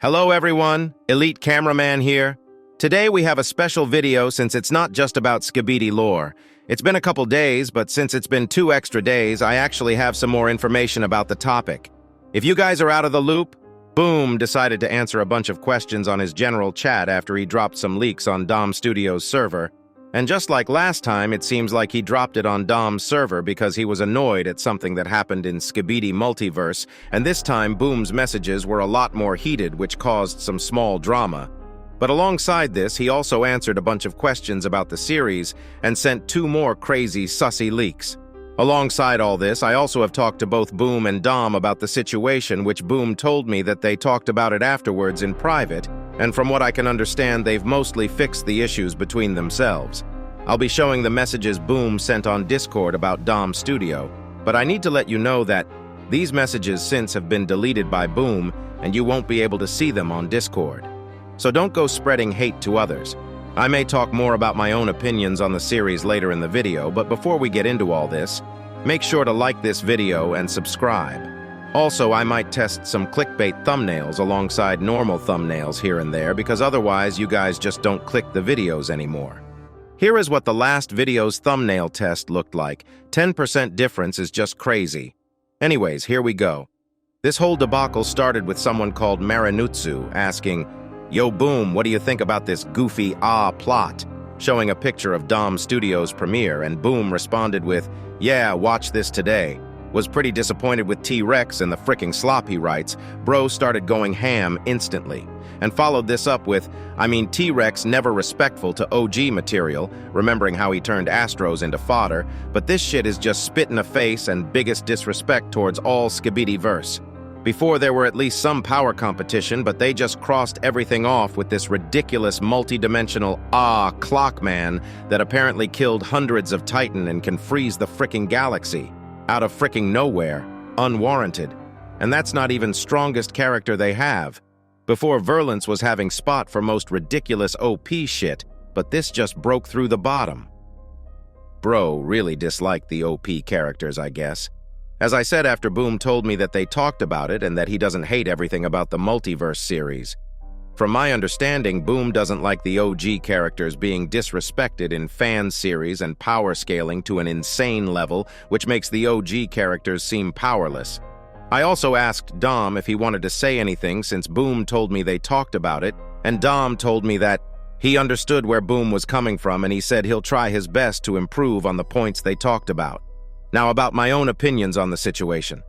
Hello everyone, Elite Cameraman here. Today we have a special video since it's not just about Skibidi lore. It's been a couple days, but since it's been 2 extra days, I actually have some more information about the topic. If you guys are out of the loop, Boom decided to answer a bunch of questions on his general chat after he dropped some leaks on Dom Studios' server. And just like last time, it seems like he dropped it on Dom's server because he was annoyed at something that happened in Skibidi Multiverse, and this time Boom's messages were a lot more heated, which caused some small drama. But alongside this, he also answered a bunch of questions about the series and sent 2 more crazy, sussy leaks. Alongside all this, I also have talked to both Boom and Dom about the situation, which Boom told me that they talked about it afterwards in private, and from what I can understand, they've mostly fixed the issues between themselves. I'll be showing the messages Boom sent on Discord about Dom Studio, but I need to let you know that these messages since have been deleted by Boom, and you won't be able to see them on Discord. So don't go spreading hate to others. I may talk more about my own opinions on the series later in the video, but before we get into all this, make sure to like this video and subscribe. Also, I might test some clickbait thumbnails alongside normal thumbnails here and there, because otherwise you guys just don't click the videos anymore. Here is what the last video's thumbnail test looked like. 10% difference is just crazy. Anyways, here we go. This whole debacle started with someone called Marinutsu asking, "Yo Boom, what do you think about this goofy plot?" showing a picture of Dom Studios' premiere, and Boom responded with, "Yeah, watch this today." Was pretty disappointed with T-Rex and the fricking slop, he writes. Bro started going ham instantly. And followed this up with, T-Rex never respectful to OG material, remembering how he turned Astros into fodder, but this shit is just spit in the face and biggest disrespect towards all Skibidi-verse. Before there were at least some power competition, but they just crossed everything off with this ridiculous multi-dimensional clockman that apparently killed hundreds of Titan and can freeze the fricking galaxy. Out of fricking nowhere, unwarranted. And that's not even strongest character they have. Before Virulence was having spot for most ridiculous OP shit, but this just broke through the bottom. Bro really disliked the OP characters, I guess. As I said after Boom told me that they talked about it and that he doesn't hate everything about the Multiverse series. From my understanding, Boom doesn't like the OG characters being disrespected in fan series and power scaling to an insane level, which makes the OG characters seem powerless. I also asked Dom if he wanted to say anything since Boom told me they talked about it, and Dom told me that he understood where Boom was coming from and he said he'll try his best to improve on the points they talked about. Now about my own opinions on the situation.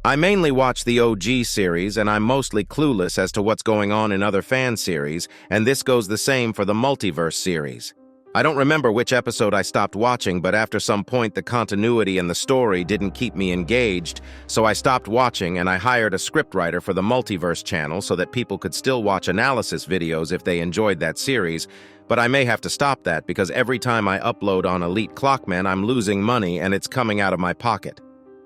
I mainly watch the OG series and I'm mostly clueless as to what's going on in other fan series, and this goes the same for the Multiverse series. I don't remember which episode I stopped watching, but after some point the continuity and the story didn't keep me engaged, so I stopped watching and I hired a scriptwriter for the Multiverse channel so that people could still watch analysis videos if they enjoyed that series, but I may have to stop that because every time I upload on Elite Clockman I'm losing money and it's coming out of my pocket.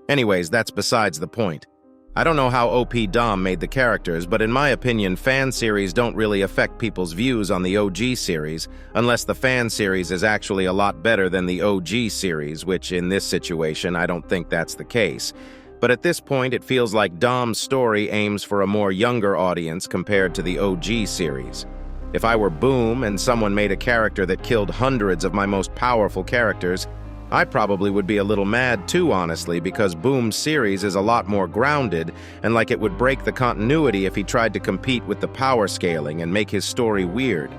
Anyways, that's besides the point. I don't know how OP Dom made the characters, but in my opinion, fan series don't really affect people's views on the OG series, unless the fan series is actually a lot better than the OG series, which in this situation, I don't think that's the case. But at this point, it feels like Dom's story aims for a more younger audience compared to the OG series. If I were Boom and someone made a character that killed hundreds of my most powerful characters, I probably would be a little mad too, honestly, because Boom's series is a lot more grounded and like it would break the continuity if he tried to compete with the power scaling and make his story weird.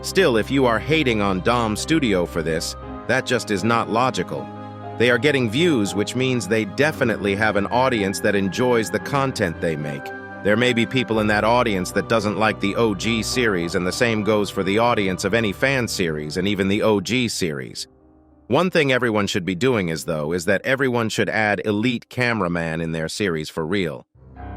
Still, if you are hating on Dom Studio for this, that just is not logical. They are getting views, which means they definitely have an audience that enjoys the content they make. There may be people in that audience that doesn't like the OG series, and the same goes for the audience of any fan series and even the OG series. One thing everyone should be doing is that everyone should add Elite Cameraman in their series for real.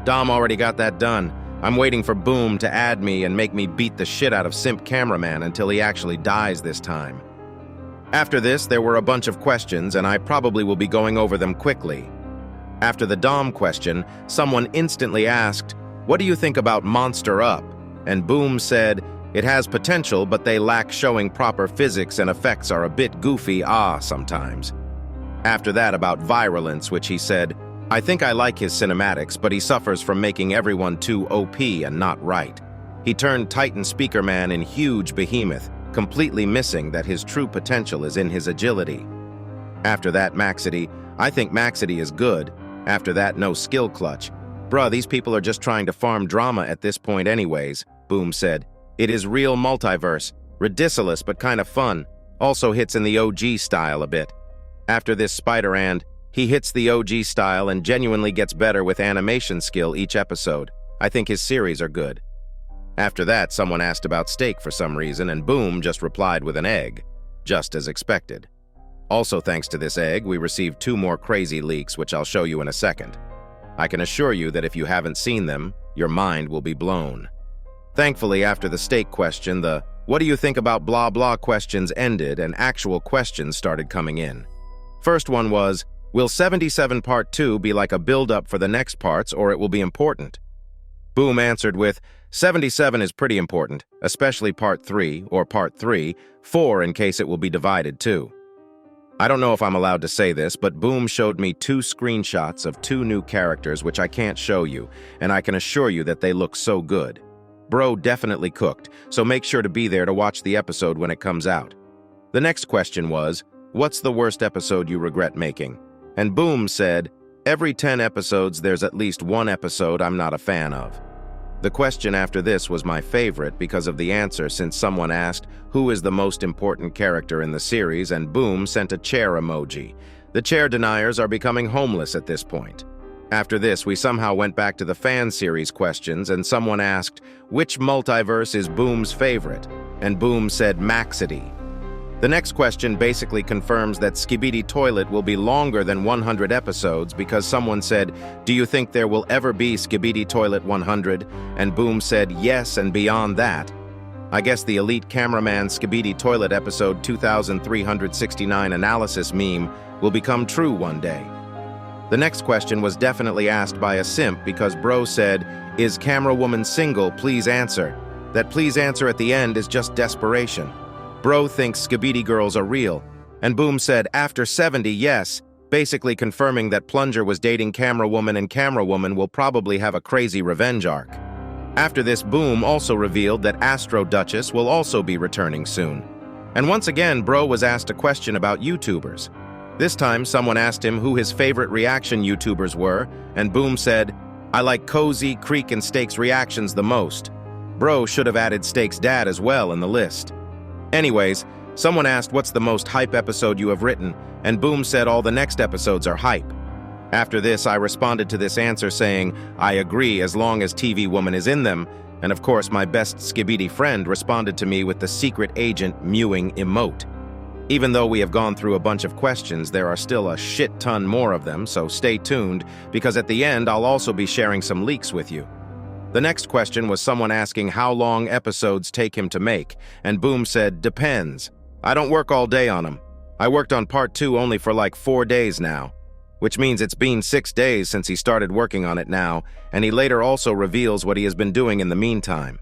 Dom already got that done. I'm waiting for Boom to add me and make me beat the shit out of Simp Cameraman until he actually dies this time. After this, there were a bunch of questions, and I probably will be going over them quickly. After the Dom question, someone instantly asked, "What do you think about Monster Up?" And Boom said, "It has potential, but they lack showing proper physics and effects are a bit goofy sometimes." After that about Virulence, which he said, I think I like his cinematics, but he suffers from making everyone too OP and not right. He turned Titan Speaker Man in huge behemoth, completely missing that his true potential is in his agility. After that, Maxity. I think Maxity is good. After that, no skill clutch. Bruh, these people are just trying to farm drama at this point anyways, Boom said. It is real multiverse. Ridiculous, but kind of fun. Also hits in the OG style a bit. After this Spider-And, he hits the OG style and genuinely gets better with animation skill each episode. I think his series are good. After that, someone asked about steak for some reason, and Boom just replied with an egg, just as expected. Also thanks to this egg, we received 2 more crazy leaks, which I'll show you in a second. I can assure you that if you haven't seen them, your mind will be blown. Thankfully, after the steak question, the "what do you think about blah blah" questions ended and actual questions started coming in. First one was, will 77 Part 2 be like a build-up for the next parts, or it will be important? Boom answered with, 77 is pretty important, especially Part 3, or Part 3, 4 in case it will be divided too. I don't know if I'm allowed to say this, but Boom showed me 2 screenshots of 2 new characters which I can't show you, and I can assure you that they look so good. Bro definitely cooked, so make sure to be there to watch the episode when it comes out. The next question was, what's the worst episode you regret making? And Boom said, every 10 episodes there's at least 1 episode I'm not a fan of. The question after this was my favorite because of the answer, since someone asked, who is the most important character in the series, and Boom sent a chair emoji. The chair deniers are becoming homeless at this point. After this, we somehow went back to the fan series questions, and someone asked, which multiverse is Boom's favorite? And Boom said Maxity. The next question basically confirms that Skibidi Toilet will be longer than 100 episodes because someone said, do you think there will ever be Skibidi Toilet 100? And Boom said yes, and beyond that. I guess the Elite Cameraman Skibidi Toilet episode 2369 analysis meme will become true one day. The next question was definitely asked by a simp because bro said, is Camera Woman single? Please answer. That please answer at the end is just desperation. Bro thinks Skibidi girls are real, and Boom said after 70 yes, basically confirming that Plunger was dating Camera Woman and Camera Woman will probably have a crazy revenge arc. After this, Boom also revealed that Astro Duchess will also be returning soon. And once again, Bro was asked a question about YouTubers. This time, someone asked him who his favorite reaction YouTubers were, and Boom said, I like Cozy, Creek, and Steak's reactions the most. Bro should have added Steak's dad as well in the list. Anyways, someone asked what's the most hype episode you have written, and Boom said all the next episodes are hype. After this, I responded to this answer saying, I agree as long as TV Woman is in them, and of course my best Skibidi friend responded to me with the secret agent mewing emote. Even though we have gone through a bunch of questions, there are still a shit ton more of them, so stay tuned, because at the end I'll also be sharing some leaks with you. The next question was someone asking how long episodes take him to make, and Boom said, depends. I don't work all day on them. I worked on Part 2 only for like 4 days now, which means it's been 6 days since he started working on it now, and he later also reveals what he has been doing in the meantime.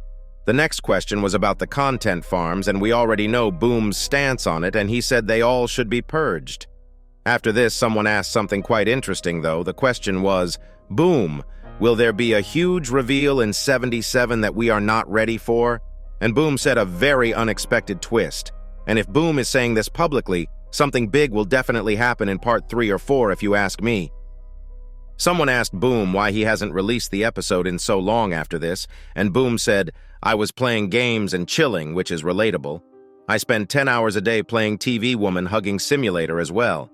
The next question was about the content farms, and we already know Boom's stance on it, and he said they all should be purged. After this, someone asked something quite interesting though. The question was, Boom, will there be a huge reveal in 77 that we are not ready for? And Boom said a very unexpected twist. And if Boom is saying this publicly, something big will definitely happen in Part 3 or 4 if you ask me. Someone asked Boom why he hasn't released the episode in so long after this, and Boom said, I was playing games and chilling, which is relatable. I spend 10 hours a day playing TV Woman Hugging Simulator as well.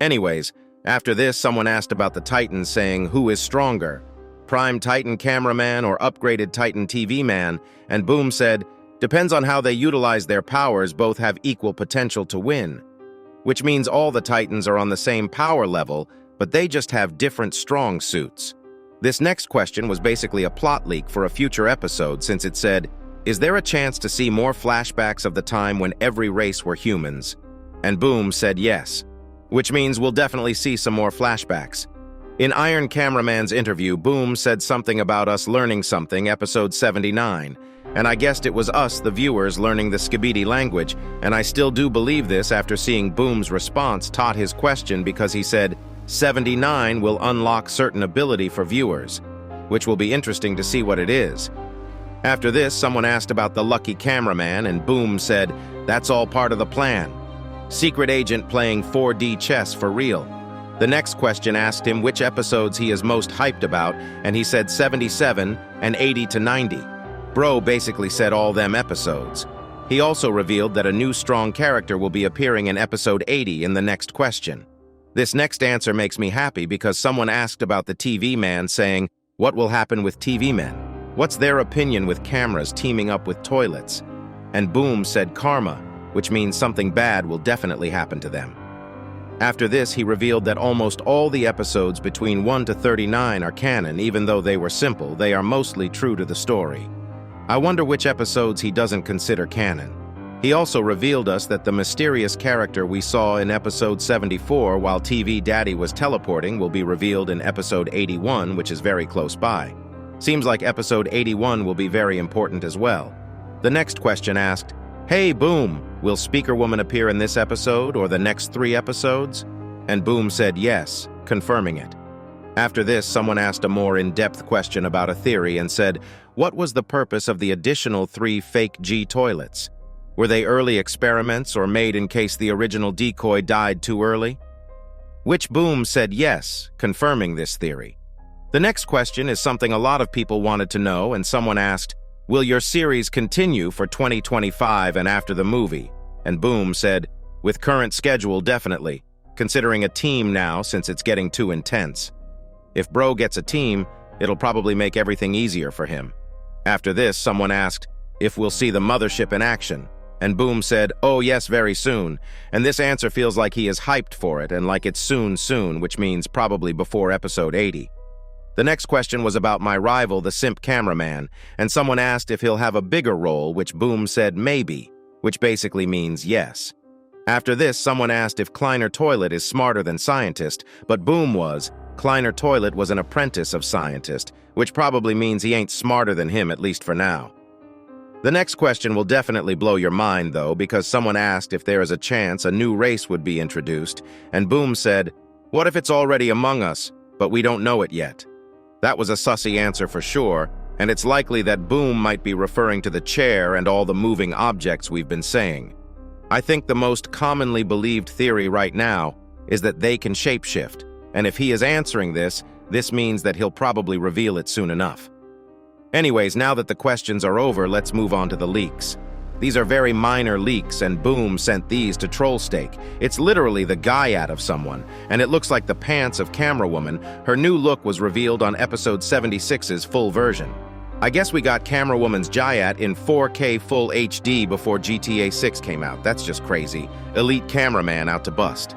Anyways, after this, someone asked about the Titans saying, who is stronger? Prime Titan Cameraman or upgraded Titan TV Man? And Boom said, depends on how they utilize their powers, both have equal potential to win. Which means all the Titans are on the same power level, but they just have different strong suits. This next question was basically a plot leak for a future episode, since it said, is there a chance to see more flashbacks of the time when every race were humans? And Boom said yes, which means we'll definitely see some more flashbacks. In Iron Cameraman's interview, Boom said something about us learning something, episode 79, and I guessed it was us, the viewers, learning the Skibidi language, and I still do believe this after seeing Boom's response taught his question because he said, 79 will unlock certain ability for viewers, which will be interesting to see what it is. After this, someone asked about the lucky cameraman, and Boom said, "That's all part of the plan. Secret agent playing 4D chess for real." The next question asked him which episodes he is most hyped about, and he said 77 and 80 to 90. Bro basically said all them episodes. He also revealed that a new strong character will be appearing in episode 80 in the next question. This next answer makes me happy because someone asked about the TV man, saying, "What will happen with TV men? What's their opinion with cameras teaming up with toilets?" And Boom said karma, which means something bad will definitely happen to them. After this, he revealed that almost all the episodes between 1 to 39 are canon. Even though they were simple, they are mostly true to the story. I wonder which episodes he doesn't consider canon. He also revealed us that the mysterious character we saw in episode 74 while TV Daddy was teleporting will be revealed in episode 81, which is very close by. Seems like episode 81 will be very important as well. The next question asked, "Hey Boom, will Speaker Woman appear in this episode or the next 3 episodes?" And Boom said yes, confirming it. After this, someone asked a more in-depth question about a theory and said, what was the purpose of the additional 3 fake G toilets? Were they early experiments or made in case the original decoy died too early? Which Boom said yes, confirming this theory. The next question is something a lot of people wanted to know, and someone asked, will your series continue for 2025 and after the movie? And Boom said, with current schedule, definitely, considering a team now since it's getting too intense. If Bro gets a team, it'll probably make everything easier for him. After this, someone asked if we'll see the mothership in action, and Boom said, oh yes, very soon, and this answer feels like he is hyped for it and like it's soon, which means probably before episode 80. The next question was about my rival, the simp cameraman, and someone asked if he'll have a bigger role, which Boom said maybe, which basically means yes. After this, someone asked if Kleiner Toilet is smarter than Scientist, but Boom was, Kleiner Toilet was an apprentice of Scientist, which probably means he ain't smarter than him, at least for now. The next question will definitely blow your mind, though, because someone asked if there is a chance a new race would be introduced, and Boom said, what if it's already among us, but we don't know it yet? That was a sussy answer for sure, and it's likely that Boom might be referring to the chair and all the moving objects we've been saying. I think the most commonly believed theory right now is that they can shapeshift, and if he is answering this, this means that he'll probably reveal it soon enough. Anyways, now that the questions are over, let's move on to the leaks. These are very minor leaks, and Boom sent these to Trollstake. It's literally the Gaiat of someone, and it looks like the pants of Camera Woman. Her new look was revealed on episode 76's full version. I guess we got Camera Woman's Gaiat in 4K full HD before GTA 6 came out. That's just crazy. Elite cameraman out to bust.